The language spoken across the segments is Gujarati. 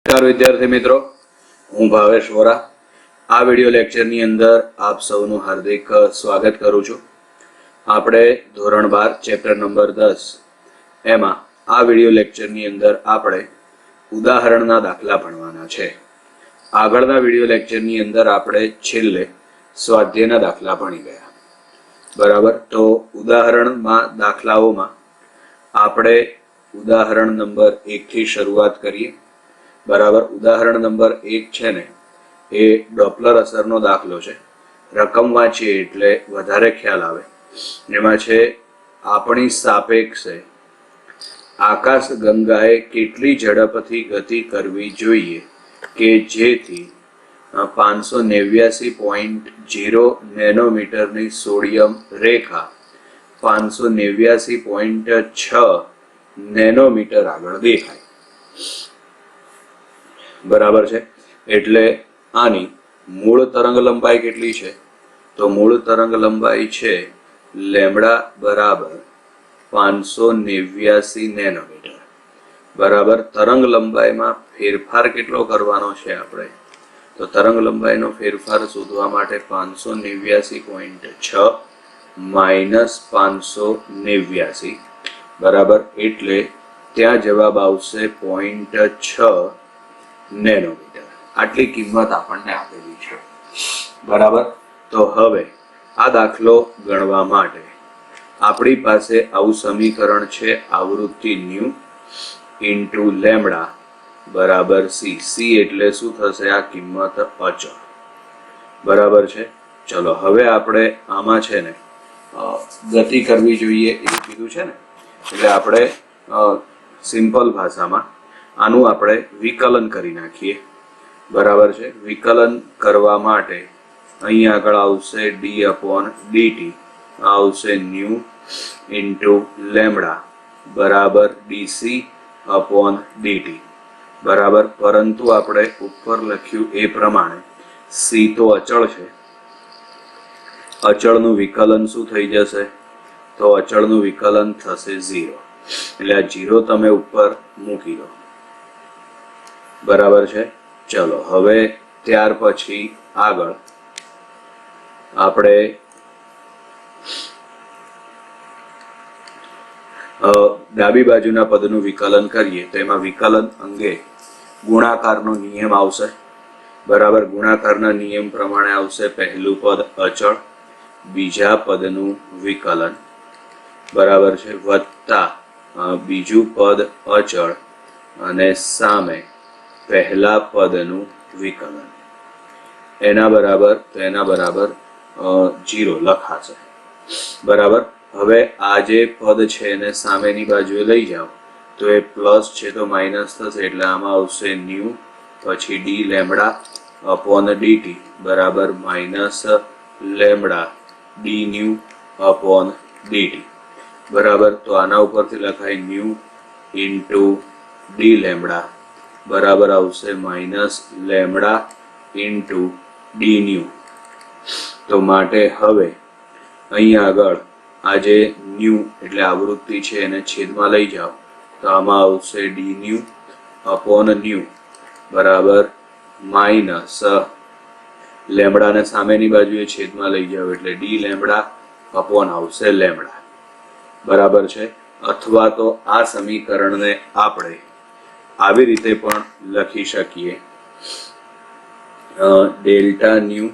નમસ્કાર વિદ્યાર્થી મિત્રો, હું ભાવેશ વોરા આ વિડિયો લેક્ચરની અંદર આપ સૌનું હાર્દિક સ્વાગત કરું છું. આપણે ધોરણ 12 ચેપ્ટર નંબર 10 એમાં આ વિડિયો લેક્ચરની અંદર આપણે ઉદાહરણના દાખલા ભણવાના છે. આગળના વિડિયો લેક્ચરની અંદર આપણે છેલ્લે સ્વાધ્યાયના દાખલા ભણી ગયા. બરાબર, તો ઉદાહરણમાં દાખલાઓમાં આપણે ઉદાહરણ નંબર 1 થી શરૂઆત કરીએ. બરાબર, ઉદાહરણ નંબર 1 છે ને એ ડોપલર અસરનો દાખલો છે. રકમ વાંચીએ એટલે વધારે ખ્યાલ આવે. એમાં છે, આપણી સાપેક્ષે આકાશ ગંગાએ કેટલી ઝડપથી ગતિ કરવી જોઈએ કે જેથી 589.0 નેનોમીટરની સોડિયમ રેખા 589.6 નેનોમીટર આગળ દેખાય. બરાબર છે, એટલે આની મૂળ તરંગ લંબાઈ કેટલી છે? તો મૂળ તરંગ લંબાઈ છે લેમ્બડા બરાબર 589 નેનોમીટર. બરાબર, તરંગ લંબાઈમાં ફેરફાર કેટલો કરવાનો છે આપણે? તો તરંગ લંબાઈનો ફેરફાર શોધવા માટે 589.6 માઇનસ 589. બરાબર, એટલે ત્યાં જવાબ આવશે 0.6 નેનોમીટર. આટલી કિંમત આપણને આપેલી છે. બરાબર, તો હવે આ દાખલો ગણવા માટે આપણી પાસે આવું સમીકરણ છે, આવૃત્તિ ન્યુ ઇન્ટુ લેમ્બડા બરાબર સી. સી એટલે શું થશે? આ કિંમત અચળ. બરાબર છે, ચલો હવે આપણે આમાં છે ને ગતિ કરવી જોઈએ એવું કીધું છે ને, એટલે આપણે સિમ્પલ ભાષામાં આનું આપણે વિકલન કરી નાખીએ. બરાબર છે, વિકલન કરવા માટે અહીં આગળ આવશે d/dt, આવશે ન્યુ ઇન્ટુ લેમ્બડા બરાબર dc/dt. બરાબર, પરંતુ આપણે ઉપર લખ્યું એ પ્રમાણે સી તો અચળ છે. અચળનું વિકલન શું થઈ જશે? તો અચળનું વિકલન થશે 0. એટલે આ 0 તમે ઉપર મૂકી દો. બરાબર છે, ચલો હવે ત્યાર પછી આગળ આપણે ડાબી બાજુના પદનું વિકલન કરીએ તો એમાં વિકલન અંગે ગુણાકારનો નિયમ આવશે. બરાબર, ગુણાકારના નિયમ પ્રમાણે આવશે પહેલું પદ અચળ, બીજા પદનું વિકલન બરાબર છે વત્તા બીજું પદ અચળ અને સામે પહેલા પદનું વિકલન. એના બરાબર 0 લખાશે. બરાબર, હવે આ જે પદ છે એને સામેની બાજુએ લઈ જાઓ તો એ પ્લસ છે તો માઇનસ થશે, એટલે આમાં આવશે ન્યુ પછી d લેમ્બડા અપોન dt બરાબર minus lambda d new upon dt. બરાબર, તો આના ઉપરથી લખાય ન્યુ ઇન્ટુ d લેમ્બડા બરાબર આવશે minus lambda into D new. તો માટે હવે અહીં આગળ આ જે ન્યુ એટલે આવૃત્તિ છે એને છેદમાં લઈ જાઓ તો આમાં આવશે ડી ન્યુ અપોન ન્યુ બરાબર માઇનસ લેમ્બડાને સામેની બાજુએ છેદમાં લઈ જાઓ એટલે ડી લેમ્બડા અપોન આવશે લેમ્બડા. બરાબર છે, અથવા તો આ સમીકરણને આપણે આવી રીતે પણ લખી શકીએ, ડેલ્ટા ન્યુ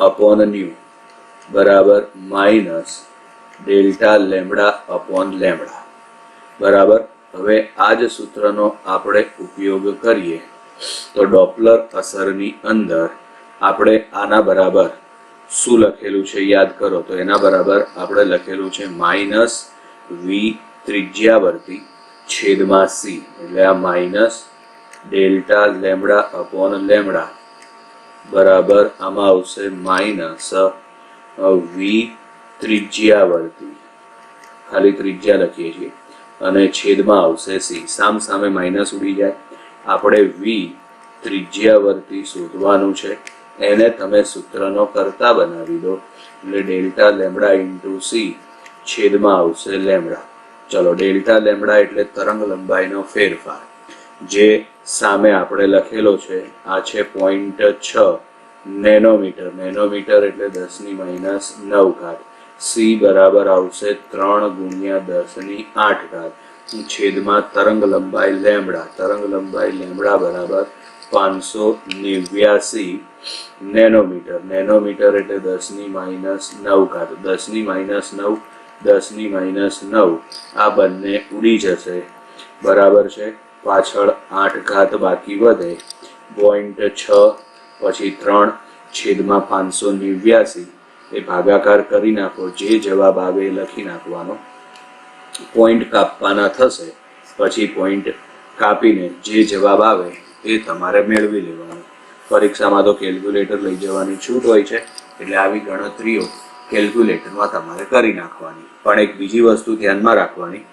અપોન ન્યુ બરાબર minus delta lambda upon lambda. બરાબર, હવે આ જ સૂત્રનો આપણે ઉપયોગ કરીએ તો ડોપલર અસરની અંદર આપણે આના બરાબર શું લખેલું છે યાદ કરો તો એના બરાબર આપણે લખેલું છે માઇનસ વી ત્રિજ્યાવર્તી છેદમાં સી, એટલે આ minus delta lambda upon lambda બરાબર આમાં આવશે માઇનસ વી ત્રિજ્યાવર્તી, ખાલી ત્રિજ્યા લખીએ છીએ, અને છેદમાં આવશે સી. સામ સામે માઇનસ ઉડી જાય. આપણે વી ત્રિજ્યાવર્તી શોધવાનું છે, એને તમે સૂત્રનો કરતા બનાવી દો એટલે ડેલ્ટા લેમ્બડા ઇન્ટુ સી છેદમાં આવશે લેમ્બડા. ચલો, ડેલ્ટા લેમ્બડા એટલે તરંગ લંબાઈનો ફેરફાર, જે સામે આપણે લખેલો છે આ છે 0.6 નેનોમીટર. નેનોમીટર એટલે 10⁻⁹ સી બરાબર આવશે 3 × 10⁸ છેદમાં તરંગ લંબાઈ લેમ્બડા. તરંગ લંબાઈ લેમ્બડા બરાબર 589 નેનોમીટર. નેનોમીટર એટલે 10⁻⁹ 10⁻⁹ 10⁻⁹ આ બંને ઉડી જશે. બરાબર છે. પાછળ 8 ઘાત બાકી વધે. 0.6 પછી 3 છેદમાં 589 એ ભાગાકાર કરી નાખો. જે જવાબ આવે એ લખી નાખવાનો. પોઈન્ટ કાપવાના થશે. પછી પોઈન્ટ કાપીને જે જવાબ આવે એ તમારે મેળવી લેવાનો. પરીક્ષામાં તો કેલ્ક્યુલેટર લઈ જવાની છૂટ હોય છે, એટલે આવી ગણતરીઓ કેલ્ક્યુલેટરમાં તમારે કરી નાખવાની. પણ એક બીજી વસ્તુ ધ્યાનમાં રાખવાની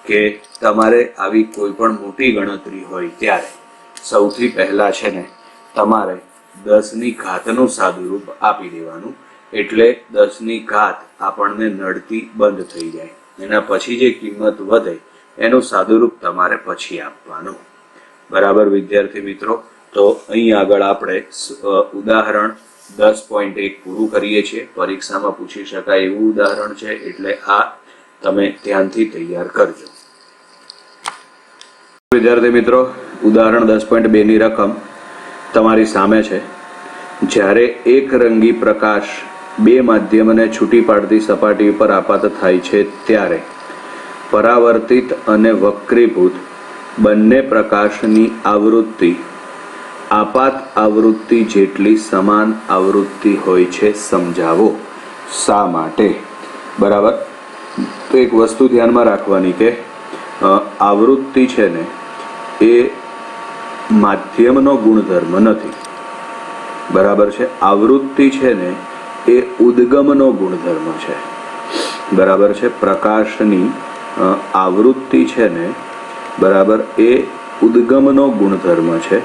કે તમારે આવી કોઈ પણ મોટી ગણતરી હોય ત્યારે સૌથી પહેલા છે ને તમારે 10ની ઘાતનું સાદુરૂપ આપી દેવાનું. એટલે 10ની ઘાત આપણને નડતી બંધ થઈ જાય. એના પછી જે કિંમત વધે એનું સાદુરૂપ તમારે પછી આપવાનું. બરાબર વિદ્યાર્થી મિત્રો? તો અહીં આગળ આપણે ઉદાહરણ 10.1 પૂરું કરીએ છીએ. પરીક્ષામાં પૂછી શકાય એવું ઉદાહરણ છે, એટલે આ તમે ધ્યાનથી તૈયાર કરજો. વિદ્યાર્થી મિત્રો, ઉદાહરણ 10.2 ની રકમ તમારી સામે છે. જ્યારે એક રંગી પ્રકાશ બે માધ્યમને છૂટી પાડતી સપાટી ઉપર આપાત થાય છે ત્યારે પરાવર્તિત અને વક્રીભૂત બંને પ્રકાશની આવૃત્તિ આપાત આવૃત્તિ જેટલી સમાન આવૃત્તિ હોય છે. સમજાવો શા માટે? બરાબર. તો એક વસ્તુ ધ્યાનમાં રાખવાની કે આવૃત્તિ છે ને એ માધ્યમનો ગુણધર્મ નથી. બરાબર છે. આવૃત્તિ છે ને એ ઉદ્ગમનો ગુણધર્મ છે. બરાબર છે. પ્રકાશની આવૃત્તિ છે ને બરાબર એ ઉદ્ગમનો ગુણધર્મ છે.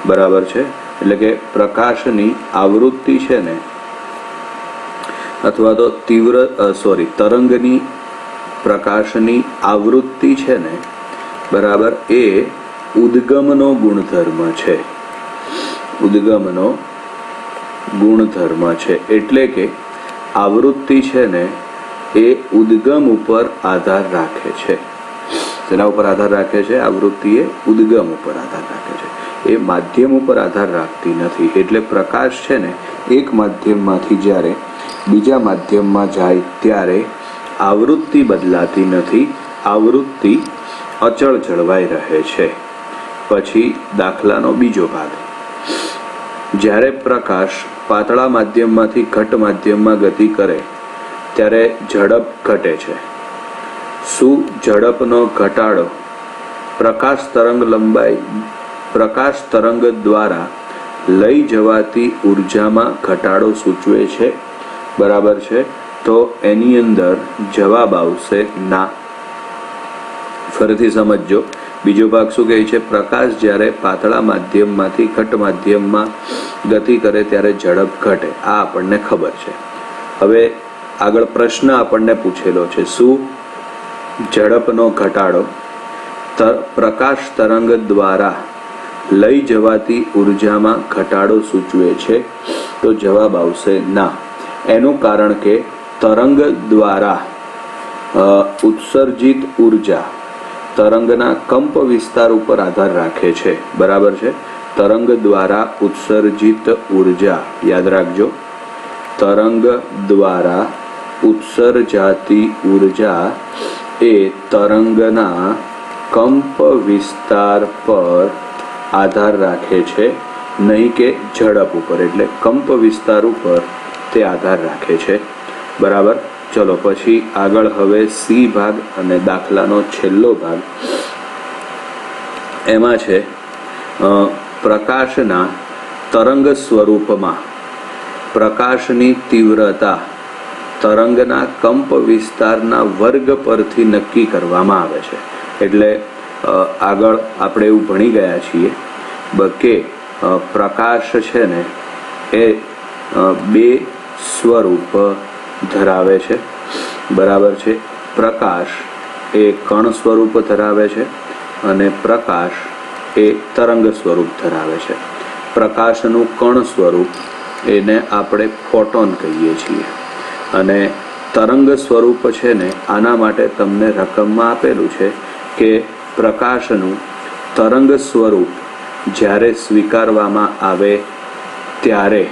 બરાબર છે. એટલે કે પ્રકાશની આવૃત્તિ છે ને અથવા તો તરંગની પ્રકાશની આવૃત્તિ છે ને બરાબર એ ઉદ્ગમનો ગુણધર્મ છે. ઉદ્ગમનો ગુણધર્મ છે. એટલે કે આવૃત્તિ છે ને એ ઉદ્ગમ ઉપર આધાર રાખે છે. તેના ઉપર આધાર રાખે છે? આવૃત્તિ એ ઉદ્ગમ ઉપર આધાર રાખે છે. એ માધ્યમ ઉપર આધાર રાખતી નથી. એટલે પ્રકાશ છે ને એક માધ્યમમાંથી જ્યારે બીજા માધ્યમમાં જાય ત્યારે આવૃત્તિ બદલાતી નથી. આવૃત્તિ અચળ જળવાઈ રહે છે. પછી દાખલાનો બીજો ભાગ. જ્યારે પ્રકાશ પાતળા માધ્યમમાંથી ઘટ માધ્યમમાં ગતિ કરે ત્યારે ઝડપ ઘટે છે. શું ઝડપનો ઘટાડો પ્રકાશ તરંગ દ્વારા લઈ જવાતી ઉર્જામાં ઘટાડો સૂચવે છે? બરાબર છે. તો એની અંદર જવાબ આવશે ના. ફરીથી સમજજો. બીજો ભાગ શું કહે છે? પ્રકાશ જ્યારે પાતળા માધ્યમમાંથી ઘટ માધ્યમમાં ગતિ કરે ત્યારે ઝડપ ઘટે. આ આપણને ખબર છે. હવે આગળ પ્રશ્ન આપણને પૂછેલો છે, શું ઝડપનો ઘટાડો પ્રકાશ તરંગ દ્વારા લઈ જવાતી ઉર્જામાં ઘટાડો સૂચવે છે? તો જવાબ આવશે ના. એનું કારણ કે તરંગ દ્વારા ઉત્સર્જિત ઉર્જા તરંગના કંપ વિસ્તાર ઉપર આધાર રાખે છે. બરાબર છે. તરંગ દ્વારા ઉત્સર્જિત ઉર્જા યાદ રાખજો. તરંગ દ્વારા ઉત્સર્જાતી ઉર્જા એ તરંગના કંપ વિસ્તાર પર આધાર રાખે છે, નહીં કે ઝડપ ઉપર. એટલે કંપ વિસ્તાર ઉપર તે આધાર રાખે છે. બરાબર. ચલો પછી આગળ હવે સી ભાગ અને દાખલાનો છેલ્લો ભાગ. એમાં છે પ્રકાશના તરંગ સ્વરૂપમાં પ્રકાશની તીવ્રતા તરંગના કંપ વિસ્તારના વર્ગ પરથી નક્કી કરવામાં આવે છે. એટલે આગળ આપણે એવું ભણી ગયા છીએ કે પ્રકાશ છે ને એ બે સ્વરૂપ ધરાવે છે. બરાબર છે. પ્રકાશ એ કણ સ્વરૂપ ધરાવે છે અને પ્રકાશ એ તરંગ સ્વરૂપ ધરાવે છે. પ્રકાશનું કણ સ્વરૂપ એને આપણે ફોટોન કહીએ છીએ. અને તરંગ સ્વરૂપ છે ને આના માટે તમને રકમમાં આપેલું છે કે પ્રકાશનું તરંગ સ્વરૂપ જ્યારે સ્વીકારવામાં આવે ત્યારે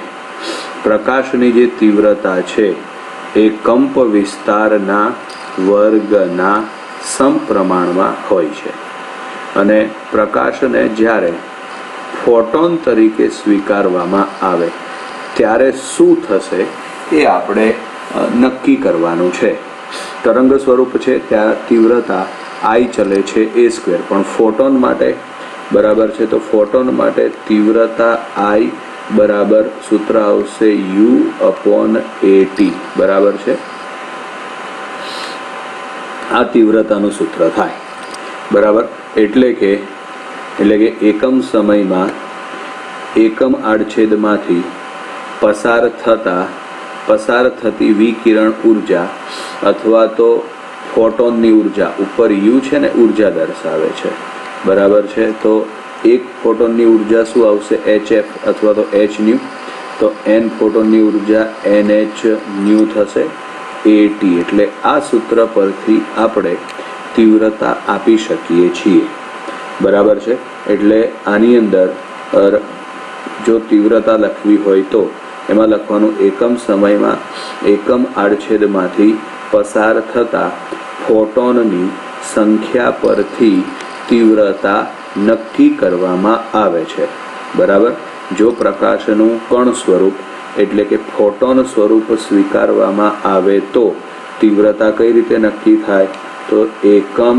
પ્રકાશની જે તીવ્રતા છે એ કંપ વિસ્તારના વર્ગના સમપ્રમાણમાં હોય છે. અને પ્રકાશને જ્યારે ફોટોન તરીકે સ્વીકારવામાં આવે ત્યારે શું થશે એ આપણે નક્કી કરવાનું છે. તરંગ સ્વરૂપ છે ત્યાં તીવ્રતા I ચલે છે a², પણ ફોટોન માટે બરાબર છે, તો ફોટોન માટે તીવ્રતા I બરાબર સૂત્ર આવશે U/AT બરાબર છે. આ તીવ્રતાનું સૂત્ર થાય બરાબર. એટલે કે એકમ સમયમાં એકમ આડછેદમાંથી પસાર થતી વિકિરણ ઉર્જા અથવા તો ફોટોનની ઉર્જા, ઉપર U છે ને ઉર્જા દર્શાવે છે બરાબર છે. તો એક ફોટોનની ઉર્જા શું આવશે? hf અથવા તો hν. તો n ફોટોનની ઉર્જા nhν થશે at. એટલે આ સૂત્ર પરથી આપણે તીવ્રતા આપી શકીએ છીએ બરાબર છે. એટલે આની અંદર જો તીવ્રતા લખવી હોય તો એમાં લખવાનું એકમ સમયમાં એકમ આડછેદમાંથી પસાર થતા ફોટોનની સંખ્યા પરથી તીવ્રતા નક્કી કરવામાં આવે છે બરાબર. જો પ્રકાશનું કણ સ્વરૂપ એટલે કે ફોટોન સ્વરૂપ સ્વીકારવામાં આવે તો તીવ્રતા કઈ રીતે નક્કી થાય? તો એકમ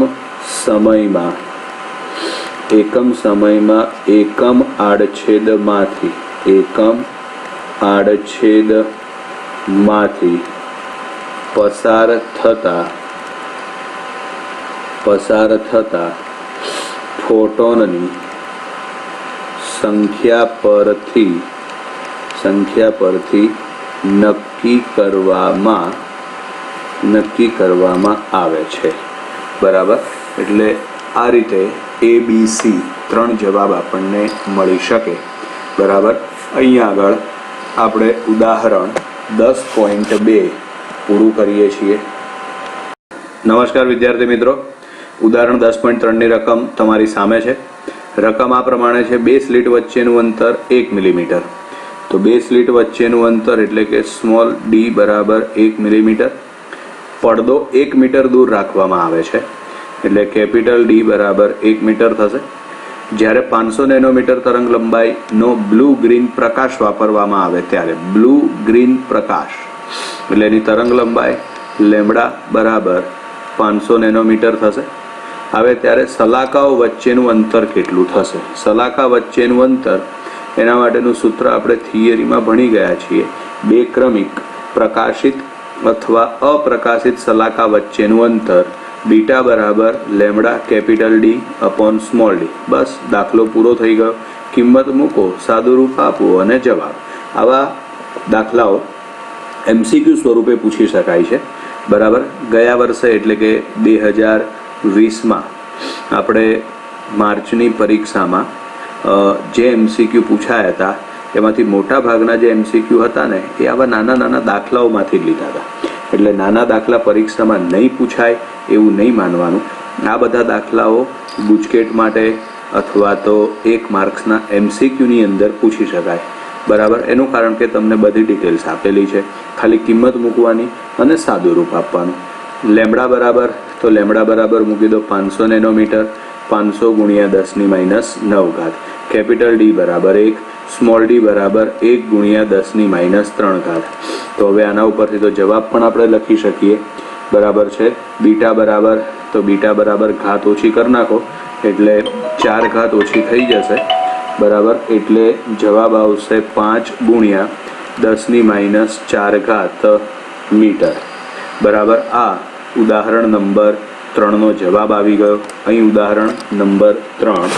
સમયમાં એકમ આડછેદમાંથી પસાર થતા ફોટોનની સંખ્યા પરથી નક્કી કરવામાં આવે છે બરાબર. એટલે આ રીતે ABC 3 જવાબ આપણને મળી શકે બરાબર. અહીંયા આગળ આપણે ઉદાહરણ 10.2 પૂરું કરીએ છીએ. નમસ્કાર વિદ્યાર્થી મિત્રો, ઉદાહરણ 10.3ની રકમ તમારી સામે છે. રકમ આ પ્રમાણે છે: 2 સ્લિટ વચ્ચેનું અંતર 1 મિલીમીટર. તો 2 સ્લિટ વચ્ચેનું અંતર એટલે કે સ્મોલ d બરાબર 1 મિલીમીટર. પડદો 1 મીટર દૂર રાખવામાં આવે છે એટલે કેપિટલ D બરાબર 1 મીટર થશે. જ્યારે 500 નેનોમીટર તરંગ લંબાઈનો બ્લુ ગ્રીન પ્રકાશ વાપરવામાં આવે ત્યારે બ્લુ ગ્રીન પ્રકાશ એટલે એની તરંગ લંબાઈ લેમ્બડા બરાબર 500 નેનોમીટર થશે. હવે ત્યારે સલાકાઓ વચ્ચેનું અંતર કેટલું થશે? સલાકા વચ્ચેનું અંતર એના માટેનું સૂત્ર આપણે થિયરીમાં ભણી ગયા છીએ. 2 ક્રમિક પ્રકાશિત અથવા અપ્રકાશિત સલાકા વચ્ચેનું અંતર બીટા બરાબર lambda capital D upon small d. બસ દાખલો પૂરો થઈ ગયો. કિંમત મૂકો, સાદું રૂપ આપો અને જવાબ. આવા દાખલાઓ MCQ સ્વરૂપે પૂછી શકાય છે બરાબર. ગયા વર્ષે એટલે કે 2020માં આપણે માર્ચની પરીક્ષામાં જે MCQ પૂછાયા હતા એમાંથી મોટા ભાગના જે MCQ હતા ને એ આવા નાના દાખલાઓમાંથી જ લીધા હતા. એટલે નાના દાખલા પરીક્ષામાં નહીં પૂછાય એવું નહીં માનવાનું. આ બધા દાખલાઓ ગુજકેટ માટે અથવા તો 1 માર્ક્સના MCQની અંદર પૂછી શકાય બરાબર. એનું કારણ કે તમને બધી ડિટેલ્સ આપેલી છે, ખાલી કિંમત મૂકવાની અને સાદું રૂપ આપવાનું. લેમ્બડા બરાબર મૂકી દો 500 નેનોમીટર, 500 ગુણ્યા 10⁻⁹. કેપિટલ D બરાબર 1, સ્મોલ d બરાબર 1 ગુણ્યા 10⁻3. તો હવે આના ઉપરથી તો જવાબ પણ આપણે લખી શકીએ બરાબર છે. બીટા બરાબર ઘાત ઓછી કરી નાખો એટલે 4 ઘાત ઓછી થઈ જશે બરાબર. એટલે જવાબ આવશે 5 ગુણ્યા 10⁻⁴ મીટર બરાબર. આ ઉદાહરણ નંબર 3નો જવાબ આવી ગયો. અહીં ઉદાહરણ નંબર 3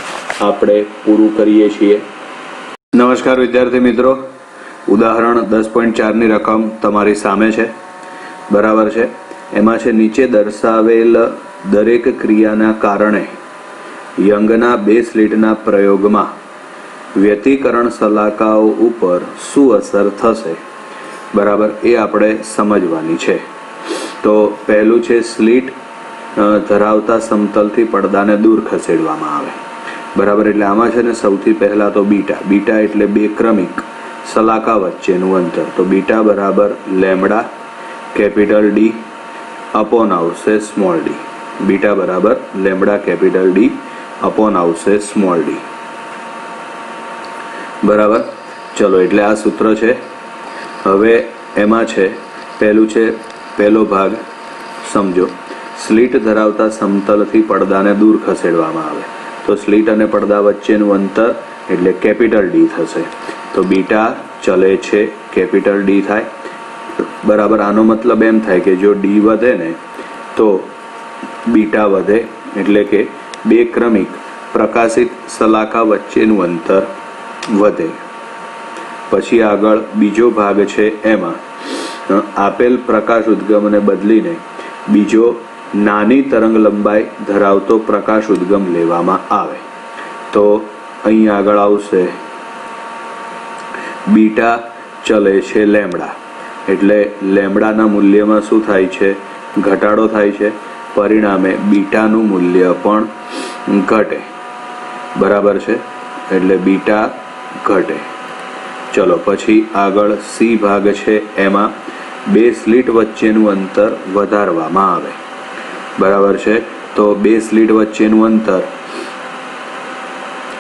આપણે પૂરું કરીએ છીએ. નમસ્કાર વિદ્યાર્થી મિત્રો, ઉદાહરણ 10.4ની રકમ તમારી સામે છે બરાબર છે. એમાં છે નીચે દર્શાવેલ દરેક ક્રિયાના કારણે યંગના બે સ્લિટના પ્રયોગમાં વ્યતિકરણ શલાકાઓ ઉપર શું અસર થશે, બરાબર, એ આપણે સમજવાની છે. તો પહેલું છે સ્લિટ ધરાવતા સમતલથી પડદાને દૂર ખસેડવામાં આવે, બરાબર. એટલે આમાં છે ને સૌથી પહેલાં તો બીટા એટલે બે ક્રમિક શલાકા વચ્ચેનું અંતર. તો બીટા બરાબર લેમડા કેપિટલ ડી અપોન આવશે સ્મોલ ડી. બીટા બરાબર લેમડા કેપિટલ ડી અપોન આવશે સ્મોલ ડી, બરાબર. ચલો, એટલે આ સૂત્ર છે. હવે એમાં છે પહેલો ભાગ સમજો. સ્લિટ ધરાવતા સમતલથી પડદાને દૂર ખસેડવામાં આવે તો સ્લિટ અને પડદા વચ્ચેનું અંતર એટલે કેપિટલ ડી થશે. તો બીટા ચલે છે કેપિટલ ડી થાય, બરાબર. આનો મતલબ એમ થાય કે જો ડી વધે ને તો બીટા વધે, એટલે કે બે ક્રમિક પ્રકાશિત શલાકા વચ્ચેનું અંતર વધે. પછી આગળ બીજો ભાગ છે, એમાં આપેલ પ્રકાશ ઉદ્ગમને બદલીને બીજો નાની તરંગ લંબાઈ ધરાવતો પ્રકાશ ઉદ્ગમ લેવામાં આવે. તો અહીં આગળ આવશે બીટા ચલે છે લેમડા, એટલે લેમડાના મૂલ્યમાં શું થાય છે, ઘટાડો થાય છે. પરિણામે બીટાનું મૂલ્ય પણ ઘટે, બરાબર છે. એટલે બીટા ઘટે. ચલો, પછી આગળ સી ભાગ છે, એમાં બે સ્લિટ વચ્ચેનું અંતર વધારવામાં આવે, બરાબર છે. તો બે સ્લિટ વચ્ચેનું અંતર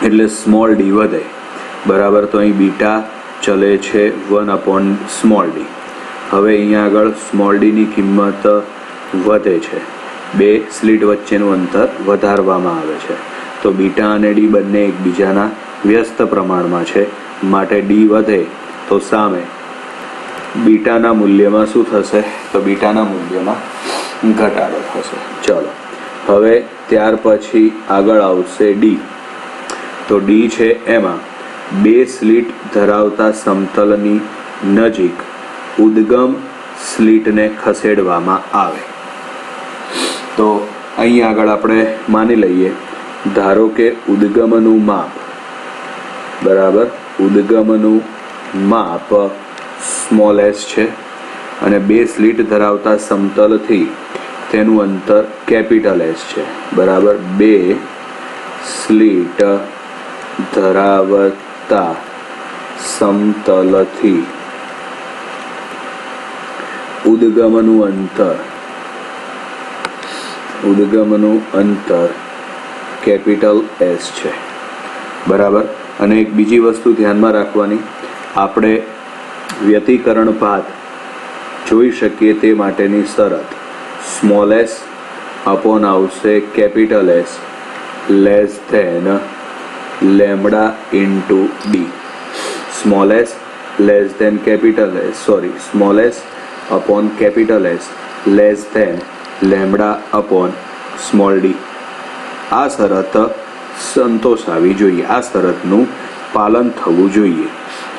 એટલે સ્મોલ ડી વધે, બરાબર. તો અહીં બીટા ચલે છે 1 સ્મોલ ડી. હવે અહીંયા આગળ સ્મોલ ડીની કિંમત વધે છે, બે સ્લિટ વચ્ચેનું અંતર વધારવામાં આવે છે. તો બીટા અને ડી બંને એકબીજાના વ્યસ્ત પ્રમાણમાં છે, માટે ડી વધે તો સામે બીટાના મૂલ્યમાં શું થશે, તો બીટાના મૂલ્યમાં ઘટાડો થશે. ચલો, હવે ત્યાર પછી આગળ આવશે ડી. તો ડી છે, એમાં બે સ્લિટ ધરાવતા સમતલની નજીક ઉદ્ગમ સ્લિટને ખસેડવામાં આવે. તો અહીં આગળ આપણે માની લઈએ, ધારો કે ઉદ્ગમનું માપ, બરાબર, ઉદ્ગમનું માપ સ્મોલ એસ છે અને બે સ્લિટ ધરાવતા સમતલથી તેનું અંતર કેપિટલ એસ છે, બરાબર. બે સ્લિટ ધરાવતા સમતલથી ઉદ્ગમનું અંતર કેપિટલ એસ છે, બરાબર. અને એક બીજી વસ્તુ ધ્યાનમાં રાખવાની, આપણે વ્યતિકરણ ભાત જોઈ શકીએ તે માટેની શરત સ્મોલ એસ અપોન આવશે capital s less than lambda into d. Small s less than capital s, small s upon capital s less than lambda upon small d. આ શરત સંતોષાવી જોઈએ, આ શરતનું પાલન થવું જોઈએ.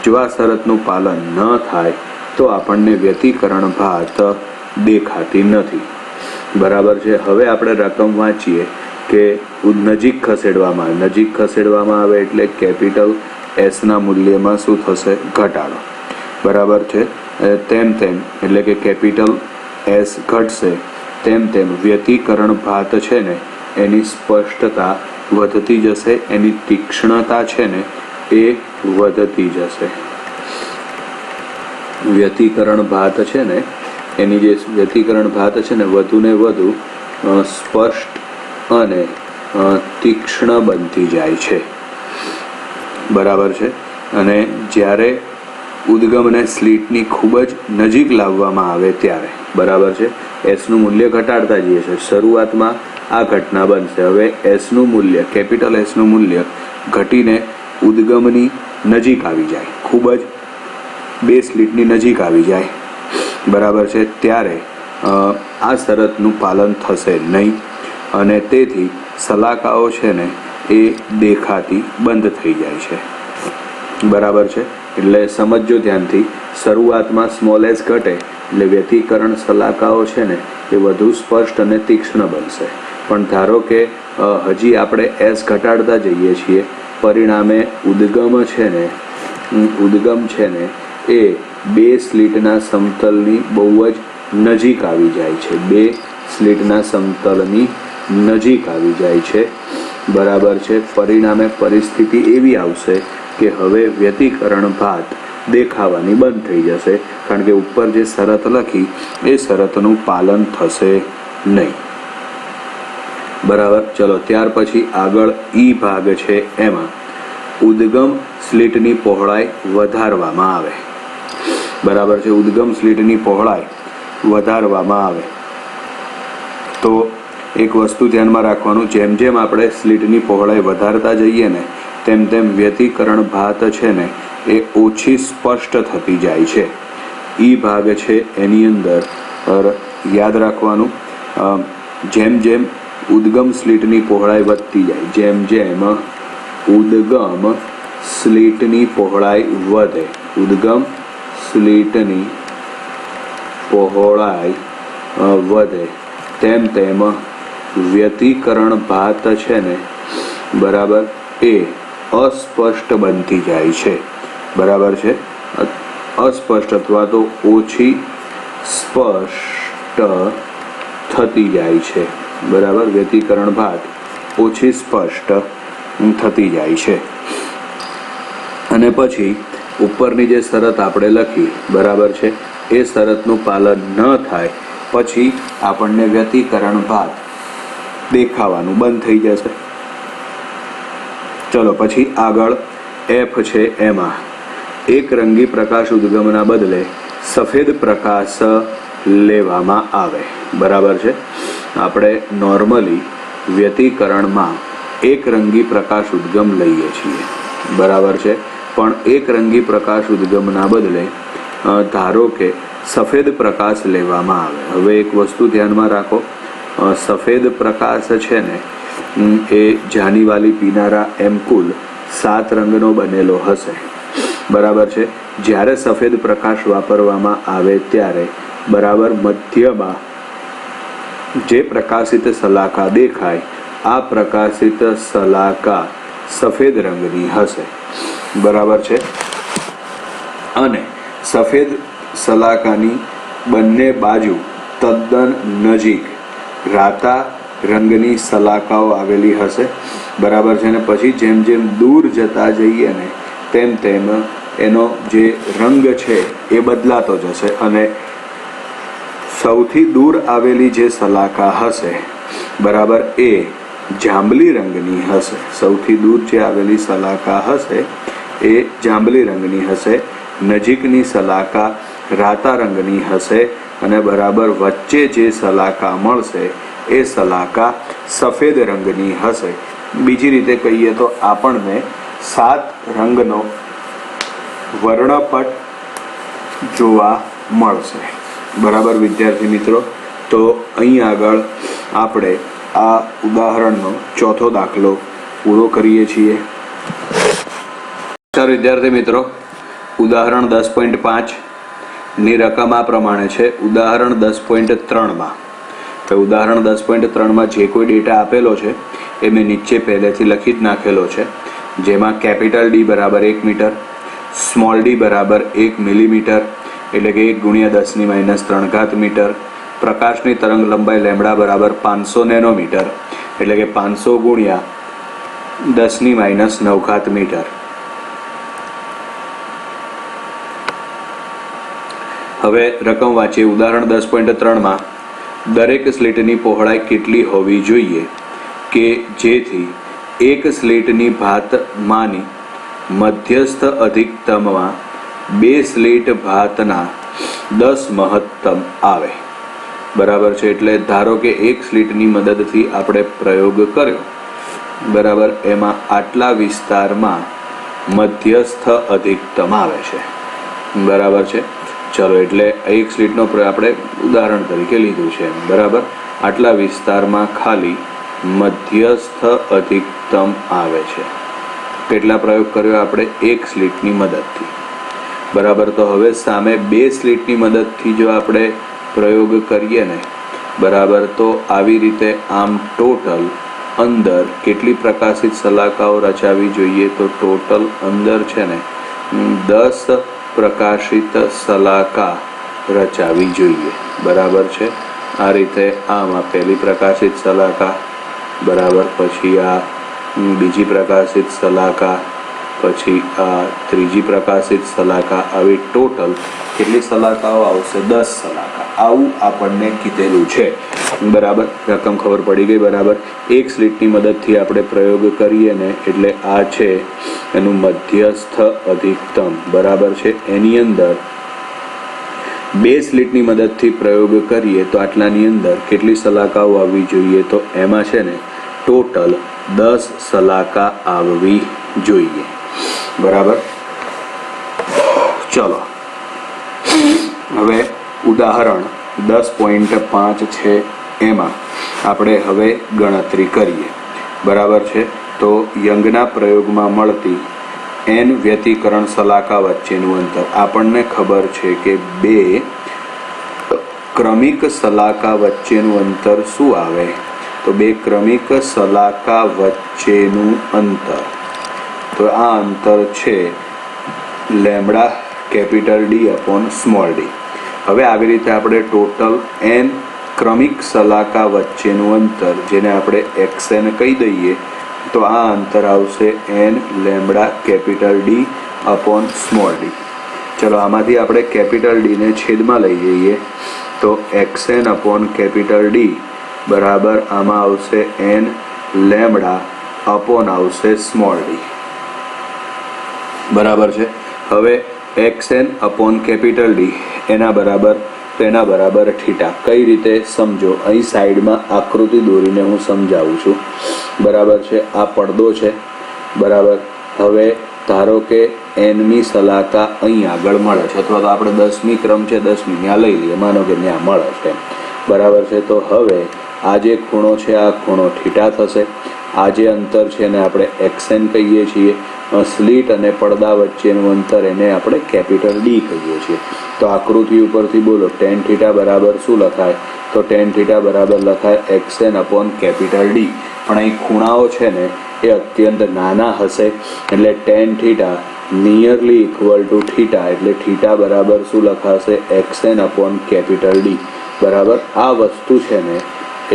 જો આ શરતનું પાલન ન થાય તો આપણને વ્યતિકરણ ભાત દેખાતી નથી, બરાબર છે. હવે આપણે રકમ વાંચીએ કે નજીક ખસેડવામાં આવે એટલે કેપિટલ એસના મૂલ્યમાં શું થશે, ઘટાડો, બરાબર છે. તેમ એટલે કે કેપિટલ એસ ઘટશે તેમ વ્યતિકરણ ભાત છે ને એની સ્પષ્ટતા વધતી જશે, એની તીક્ષ્ણતા છે ને એ વધતી જશે. વ્યતિકરણ ભાત છે ને એની જે વ્યતિકરણ ભાત છે ને વધુ ને વધુ સ્પષ્ટ અને તીક્ષ્ણ બનતી જાય છે, બરાબર છે. અને જ્યારે ઉદ્ગમને સ્લિટની ખૂબ જ નજીક લાવવામાં આવે ત્યારે, બરાબર છે, એસનું મૂલ્ય ઘટાડતા જઈએ છે. શરૂઆતમાં આ ઘટના બનશે. હવે એસનું મૂલ્ય, કેપિટલ એસનું મૂલ્ય ઘટીને ઉદ્ગમની નજીક આવી જાય, ખૂબ જ બે સ્લિટની નજીક આવી જાય, બરાબર છે. ત્યારે આ શરતનું પાલન થશે નહીં અને તેથી શલાકાઓ છે ને એ દેખાતી બંધ થઈ જાય છે, બરાબર છે. એટલે સમજો ધ્યાનથી, શરૂઆતમાં સ્મોલ એસ ઘટે એટલે વ્યતિકરણ શલાકાઓ છે ને એ વધુ સ્પષ્ટ અને તીક્ષ્ણ બનશે. પણ ધારો કે હજી આપણે એસ ઘટાડતા જઈએ છીએ, પરિણામે ઉદ્ગમ છે ને એ બે સ્લિટના સમતલની બહુ જ નજીક આવી જાય છે, બે સ્લિટના સમતલની નજીક આવી જાય છે, બરાબર છે. પરિણામે પરિસ્થિતિ એવી આવશે કે હવે વ્યતિકરણ ભાત દેખાવાની બંધ થઈ જશે, કારણ કે ઉપર જે શરત લખી એ શરતનું પાલન થશે નહીં, બરાબર. ચલો ત્યાર પછી આગળ ઈ ભાગ છે, એમાં ઉદ્ગમ સ્લિટની પહોળાઈ વધારવામાં આવે, બરાબર છે. ઉદ્ગમ સ્લિટની પહોળાઈ વધારવામાં આવે તો એક વસ્તુ ધ્યાનમાં રાખવાનું, જેમ જેમ આપણે સ્લિટની પહોળાઈ વધારતા જઈએ ને તેમ તેમ વ્યતિકરણ ભાત છે ને એ ઓછી સ્પષ્ટ થતી જાય છે. ઈ ભાગ છે એની અંદર યાદ રાખવાનું, જેમ જેમ ઉદ્ગમ સ્લિટની પહોળાઈ વધતી જાય, જેમ જેમ ઉદ્ગમ સ્લિટની પહોળાઈ વધે, ઉદ્ગમ સ્લિટની પહોળાઈ વધે તેમ તેમ વ્યતિકરણ ભાત છે ને, બરાબર, એ અસ્પષ્ટ બનતી જાય છે, બરાબર છે. અસ્પષ્ટ અથવા તો ઓછી સ્પષ્ટ થતી જાય છે, બરાબર. વ્યતિકરણ ભાત ઓછી સ્પષ્ટ થતી જાય છે. અને પછી ઉપરની જે શરત આપણે લખી, બરાબર છે, એ શરતનું પાલન ન થાય પછી આપણને વ્યતિકરણ ભાત દેખાવાનું બંધ થઈ જશે. ચલો પછી આગળ એફ છે, એમાં એક રંગી પ્રકાશ ઉદ્ગમના બદલે સફેદ પ્રકાશ લેવામાં આવે, બરાબર છે. આપણે નોર્મલી વ્યતિકરણમાં એક રંગી પ્રકાશ ઉદ્ગમ લઈએ છીએ, બરાબર છે, પણ એક રંગી પ્રકાશ ઉદ્ગમના બદલે ધારો કે સફેદ પ્રકાશ લેવામાં આવે. હવે એક વસ્તુ ધ્યાનમાં રાખો, સફેદ પ્રકાશ છે ને એ જાનીવાલી પીનારા એમ કુલ 7 રંગનો બનેલો હશે, બરાબર છે. જ્યારે સફેદ પ્રકાશ વાપરવામાં આવે ત્યારે, બરાબર, મધ્યમાં જે પ્રકાશિત શલાકા દેખાય આ પ્રકાશિત શલાકા સફેદ રંગની હશે, બરાબર છે. અને સફેદ શલાકાની બંને બાજુ તદ્દન નજીક રાતા રંગની શલાકાઓ આવેલી હશે, બરાબર છે. અને પછી જેમ જેમ દૂર જતા જઈએ ને તેમ તેમ એનો જે રંગ છે એ બદલાતો જશે, અને સૌથી દૂર આવેલી જે શલાકા હશે, બરાબર, એ જાંબલી રંગની હશે. સૌથી દૂર જે આવેલી શલાકા હશે એ જાંબલી રંગની હશે, નજીકની શલાકા રાતા રંગની હશે, અને બરાબર વચ્ચે જે શલાકા મળશે એ શલાકા સફેદ રંગની હશે. બીજી રીતે કહીએ તો આપણને 7 રંગનો વર્ણપટ જોવા મળશે, બરાબર વિદ્યાર્થી મિત્રો. તો અહીં આગળ આપણે આ ઉદાહરણનો ચોથો દાખલો પૂરો કરીએ છીએ. ચાલો વિદ્યાર્થી મિત્રો, ઉદાહરણ 10.5 ની રકમ આ પ્રમાણે છે. ઉદાહરણ 10.3માં ઉદાહરણ 10.3માં જે કોઈ ડેટા આપેલો છે એ મેં નીચે પહેલેથી લખી જ નાખેલો છે, જેમાં કેપિટલ ડી બરાબર 1 મીટર, સ્મોલ ડી બરાબર 1 મિલીમીટર, એટલે કે 1 × 10⁻³ મીટર, પ્રકાશની તરંગ લંબાઈ લેમ્બડા બરાબર 500 નેનોમીટર, એટલે કે 500 × 10⁻⁹ મીટર. હવે રકમ વાંચીએ. ઉદાહરણ 10.3માં દરેક સ્લિટની પહોળાઈ કેટલી હોવી જોઈએ કે જેથી એક સ્લિટની ભાતમાંની મધ્યસ્થ અધિકતમમાં 2 સ્લિટ ભાતના 10 મહત્તમ આવે, બરાબર છે. એટલે ધારો કે એક સ્લિટની મદદથી આપણે પ્રયોગ કર્યો, બરાબર, એમાં આટલા વિસ્તારમાં મધ્યસ્થ અધિકતમ આવે છે, બરાબર છે. ચલો, એટલે એક સ્લિટનો આપણે ઉદાહરણ તરીકે લીધું છે, બરાબર. આટલા વિસ્તારમાં ખાલી મધ્યસ્થ અધિકતમ આવે છે. કેટલા પ્રયોગ કર્યો આપણે? એક સ્લિટની મદદથી, બરાબર. તો હવે સામે 2 સ્લિટની મદદથી જો આપણે પ્રયોગ કરીએ ને, બરાબર, તો આવી રીતે આમ ટોટલ અંદર કેટલી પ્રકાશિત સલાખાઓ રચાવી જોઈએ? તો ટોટલ અંદર છે ને 10 પ્રકાશિત સલાખા રચાવી જોઈએ. બરાબર છે. આ રીતે આમાં પહેલી પ્રકાશિત સલાખા, બરાબર, પછી આ બીજી પ્રકાશિત સલાખા, પછી આ ત્રીજી પ્રકાશિત સલાખા, આવી ટોટલ કેટલી સલાખાઓ આવશે? 10 સલાખા. આવું આપણને કીધેલું છે. બરાબર, રકમ ખબર પડી ગઈ. બરાબર, એક સ્લીટની મદદથી આપણે પ્રયોગ કરીએ ને એટલે આ છે એનું મધ્યસ્થ અધિકતમ. બરાબર છે. એની અંદર 2 સ્લીટની મદદથી પ્રયોગ કરીએ તો આટલાની અંદર કેટલી સલાખાઓ આવવી જોઈએ? તો એમાં છે ને ટોટલ 10 સલાખા આવવી જોઈએ. બરાબર, ચલો હવે ઉદાહરણ 10.5 છે, એમાં આપણે હવે ગણતરી કરીએ. બરાબર છે. તો યંગના પ્રયોગમાં મળતી n વ્યતિકરણ સલાખા વચ્ચેનું અંતર. આપણને ખબર છે કે 2 ક્રમિક સલાખા વચ્ચેનું અંતર શું આવે? તો 2 ક્રમિક સલાખા વચ્ચેનું અંતર, તો આ અંતર છે lambda capital D upon small d. હવે આવી રીતે આપણે ટોટલ n ક્રમિક સલાખા વચ્ચેનું અંતર, જેને આપણે xn કહી દઈએ, તો આ અંતર આવશે n lambda capital D upon small d. ચલો આમાંથી આપણે કેપિટલ D ને છેદમાં લઈ જઈએ તો xn અપોન કેપિટલ D બરાબર આમાં આવશે n લેમ્બડા અપોન આવશે સ્મોલ d. બરાબર છે. હવે xn અપોન કેપિટલ D એના બરાબર થીટા. કઈ રીતે સમજો? અહીં સાઈડમાં આકૃતિ દોરીને હું સમજાવું છું. બરાબર છે. આ પડદો છે. બરાબર. હવે ધારો કે nમી સલાખા અહીં આગળ મળે છે, અથવા તો આપણે 10મી ક્રમ છે 10મી ત્યાં લઈ લઈએ, માનો કે ત્યાં મળે છે. બરાબર છે. તો હવે આ જે ખૂણો છે આ ખૂણો થીટા થશે. આ જે અંતર છે એને આપણે xn કહીએ છીએ. સ્લીટ અને પડદા વચ્ચેનું અંતર એને આપણે કેપિટલ D કહીએ છીએ. તો આકૃતિ ઉપરથી બોલો tan થીટા બરાબર શું લખાય? તો tan થીટા બરાબર લખાય xn અપોન કેપિટલ D. પણ અહીં ખૂણાઓ છે ને એ અત્યંત નાના હશે, એટલે tan theta nearly equal to theta, એટલે થીટા બરાબર શું લખાશે? xn upon capital D. બરાબર. આ વસ્તુ છે ને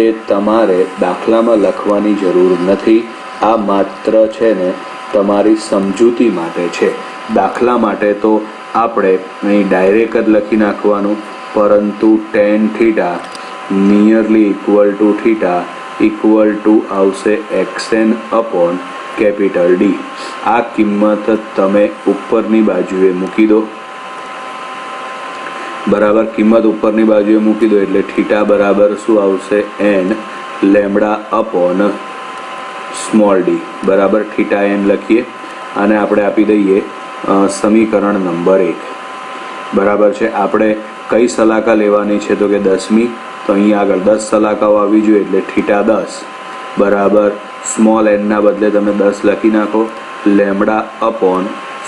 એ તમારે દાખલામાં લખવાની જરૂર નથી. આ માત્ર છે ને તમારી સમજૂતી માટે છે. દાખલા માટે તો આપણે અહીં ડાયરેક્ટ જ લખી નાખવાનું, પરંતુ tan theta nearly equal to theta equal to આવશે xn અપોન કેપિટલ D. આ કિંમત તમે ઉપરની બાજુએ મૂકી દો. બરાબર. કિંમત ઉપરની બાજુએ મૂકી દો એટલે થીટા બરાબર શું આવશે? n lambda upon small d. બરાબર. થીટા n લખીએ અને આપણે આપી દઈએ સમીકરણ નંબર 1. બરાબર છે. આપણે કઈ સલાખા લેવાની છે? તો કે 10મી. તો અહીં આગળ 10 સલાખાઓ આવી જોઈએ એટલે થીટા 10 બરાબર સ્મોલ n ના બદલે તમે 10 લખી નાખો. લેમ્બડા અપોન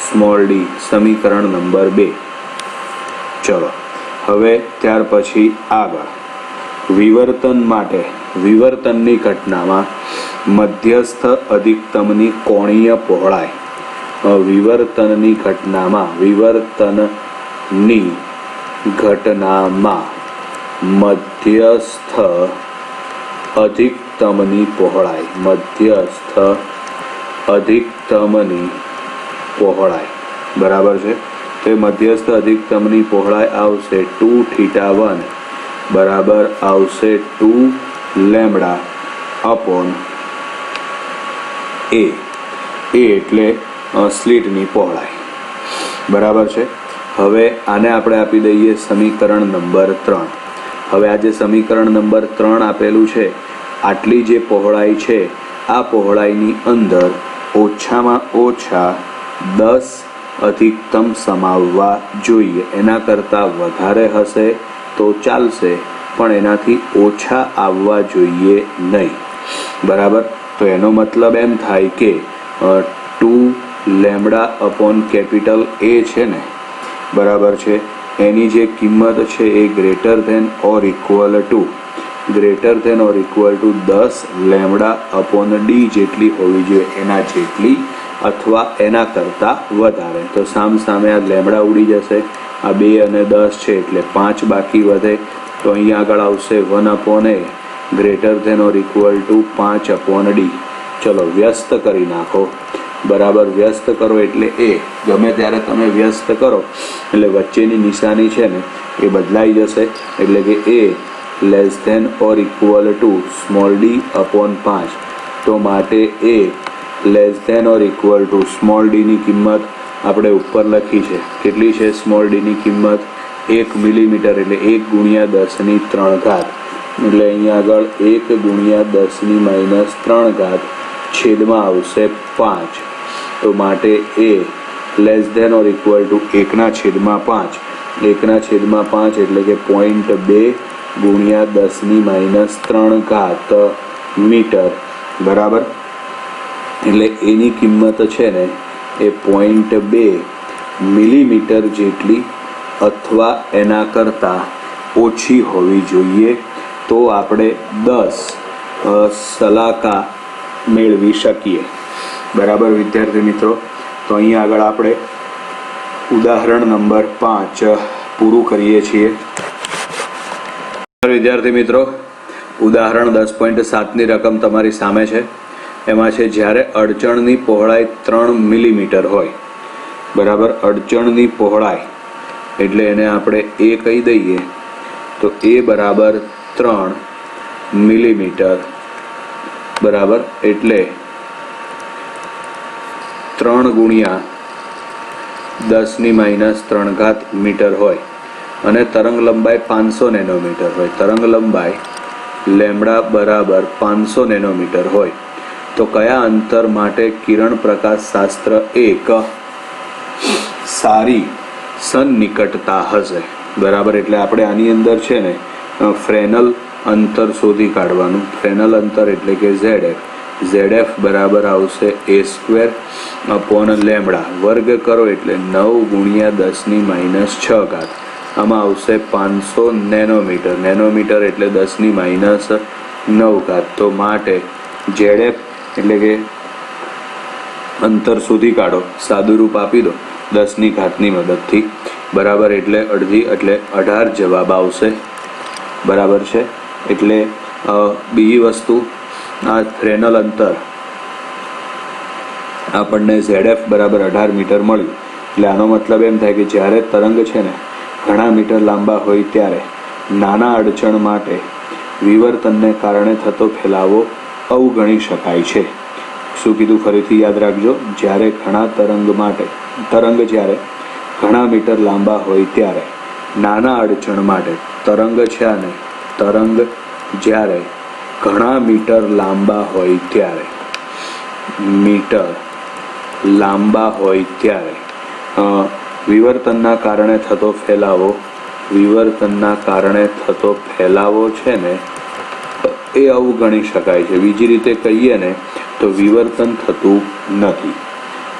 સ્મોલ d, સમીકરણ નંબર 2. ચલો હવે ત્યાર પછી આગળ વિવર્તન માટે, વિવર્તનની ઘટનામાં મધ્યસ્થ અધિકતમની કોણીય પહોળાઈ. વિવર્તનની ઘટનામાં મધ્યસ્થ અધિકતમની પહોળાઈ, બરાબર છે. તો મધ્યસ્થ અધિકતમની પહોળાઈ આવશે 2θ1 બરાબર આવશે 2 લેમ્બડા અપોન a. એટલે સ્લીટની પહોળાઈ. બરાબર છે. હવે આને આપણે આપી દઈએ સમીકરણ નંબર 3. હવે આ જે સમીકરણ નંબર 3 આપેલું છે, આટલી જે પહોળાઈ છે આ પહોળાઈની અંદર ઓછામાં ઓછા 10 અધિકતમ સમાવવા જોઈએ. એના કરતાં વધારે હશે તો ચાલશે, પણ એનાથી ઓછા આવવા જોઈએ નહીં. બરાબર. તો એનો મતલબ એમ થાય કે 2 લેમ્બડા અપોન કેપિટલ A છે ને, બરાબર છે, એની જે કિંમત છે એ greater than or equal to greater than or equal to 10 lambda upon D જેટલી હોવી જોઈએ, એના જેટલી અથવા એના કરતાં વધારે. તો સામે આ લેમડા ઉડી જશે, આ 2 અને 10 છે એટલે 5 બાકી વધે. તો અહીંયા આગળ આવશે 1 upon a greater than or equal to 5 upon d. ચલો વ્યસ્ત કરી નાખો. બરાબર, વ્યસ્ત કરો એટલે એ ગમે ત્યારે તમે વ્યસ્ત કરો એટલે વચ્ચેની નિશાની છે ને એ બદલાઈ જશે. એટલે કે એ less than or equal to small d upon 5. તો માટે એ less than or equal to small ડીની કિંમત આપણે ઉપર લખી છે. કેટલી છે સ્મોલ ડીની કિંમત? 1 મિલીમીટર એટલે 1 ગુણ્યા 10⁻³ એટલે અહીંયા આગળ 1 ગુણ્યા 10⁻³ છેદમાં આવશે 5. તો માટે એ less than or equal to 1/5. 1/5 એટલે કે 0.2 ગુણ્યા 10⁻³ મીટર. બરાબર, એટલે એની કિંમત છે ને એ 0.2 મિલીમીટર જેટલી અથવા એના કરતાં ઓછી હોવી જોઈએ. તો આપણે 10 સલાકા મેળવી શકીએ. બરાબર વિદ્યાર્થી મિત્રો, તો અહીંયા આગળ આપણે ઉદાહરણ નંબર 5 પૂરું કરીએ છીએ. વિદ્યાર્થી મિત્રો, ઉદાહરણ 10.7ની રકમ તમારી સામે છે. એમાં છે જ્યારે અડચણની પહોળાઈ 3 મિલીમીટર હોય. બરાબર, અડચણની પહોળાઈ એટલે એને આપણે એ કહી દઈએ તો એ બરાબર 3 મિલીમીટર. બરાબર, એટલે 3 ગુણ્યા 10⁻³ મીટર હોય અને તરંગ લંબાઈ 500 નેનોમીટર હોય. તરંગ લંબાઈ લેમડા બરાબર 500 નેનોમીટર હોય. તો કયા અંતર માટે કિરણ પ્રકાશ શાસ્ત્ર 1 સારી સન્નિકટતા હશે? બરાબર, એટલે આપણે આની અંદર છે ને ફ્રેનલ અંતર શોધી કાઢવાનું. ફ્રેનલ અંતર એટલે કે ZF બરાબર આવશે a² અપોન લેમડા. વર્ગ કરો એટલે 9 ગુણ્યા 10⁻⁶. આમાં આવશે 500 નેનોમીટર. નેનોમીટર એટલે 10⁻⁹. તો માટે ZF એટલે કે અંતર શોધી કાઢો. સાદું રૂપ આપી દો 10ની મદદથી. બરાબર, એટલે અડધી એટલે 18 જવાબ આવશે. બરાબર છે, એટલે બીજી વસ્તુ આ ફ્રેનલ અંતર આપણને ZF બરાબર 18 મીટર મળ્યું. એટલે આનો મતલબ એમ થાય કે જ્યારે તરંગ છે ને ઘણા મીટર લાંબા હોય ત્યારે નાના અડચણ માટે વિવર્તનને કારણે થતો ફેલાવો અવગણી શકાય છે. શું કીધું ફરીથી યાદ રાખજો. જ્યારે તરંગ જ્યારે ઘણા મીટર લાંબા હોય ત્યારે નાના અડચણ માટે તરંગ છે અને તરંગ જ્યારે ઘણા મીટર લાંબા હોય ત્યારે વિવર્તનના કારણે થતો ફેલાવો છે ને એ અવગણી શકાય છે. બીજી રીતે કહીએ ને તો વિવર્તન થતું નથી.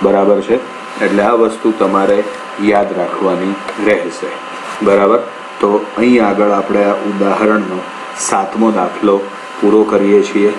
બરાબર છે, એટલે આ વસ્તુ તમારે યાદ રાખવાની રહેશે. બરાબર, તો અહીં આગળ આપણે આ ઉદાહરણનો 7મો દાખલો પૂરો કરીએ છીએ.